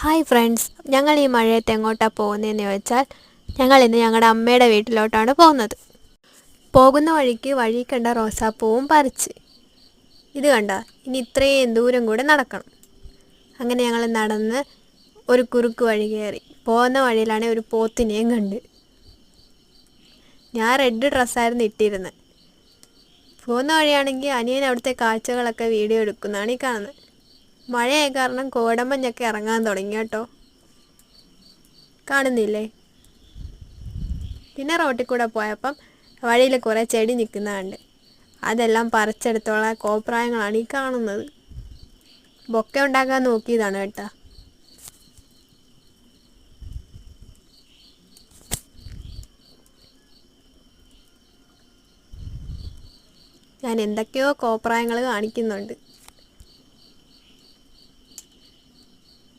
Hi friends, ഞങ്ങൾ ഈ മഴയത്ത് എങ്ങോട്ടാണ് പോകുന്നതെന്ന് ചോദിച്ചാൽ ഞങ്ങൾ ഇന്ന് ഞങ്ങളുടെ അമ്മയുടെ വീട്ടിലോട്ടാണ് പോകുന്നത്. പോകുന്ന വഴിക്ക് വഴി കണ്ട റോസാപ്പൂവും പറിച്ച്. ഇത് കണ്ട, ഇനി ഇത്രയും ദൂരം കൂടെ നടക്കണം. അങ്ങനെ ഞങ്ങൾ നടന്ന് ഒരു കുറുക്ക് വഴി കയറി. പോകുന്ന വഴിയിലാണെങ്കിൽ ഒരു പോത്തിനെയും കണ്ട്. ഞാൻ റെഡ് ഡ്രസ്സായിരുന്നു ഇട്ടിരുന്നത്. പോകുന്ന വഴിയാണെങ്കിൽ അനിയൻ അവിടുത്തെ കാഴ്ചകളൊക്കെ വീഡിയോ എടുക്കുന്നതാണ് ഈ കാണുന്നത്. മഴയായ കാരണം കോടമഞ്ഞൊക്കെ ഇറങ്ങാൻ തുടങ്ങി കേട്ടോ, കാണുന്നില്ലേ? പിന്നെ റോട്ടിൽ കൂടെ പോയപ്പം വഴിയിൽ കുറേ ചെടി നിൽക്കുന്നതുണ്ട്. അതെല്ലാം പറിച്ചെടുത്തുള്ള കോപ്രായങ്ങളാണ് ഈ കാണുന്നത്. ബൊക്കെ ഉണ്ടാക്കാൻ നോക്കിയതാണ് കേട്ടോ. ഞാൻ എന്തൊക്കെയോ കോപ്രായങ്ങൾ കാണിക്കുന്നുണ്ട്.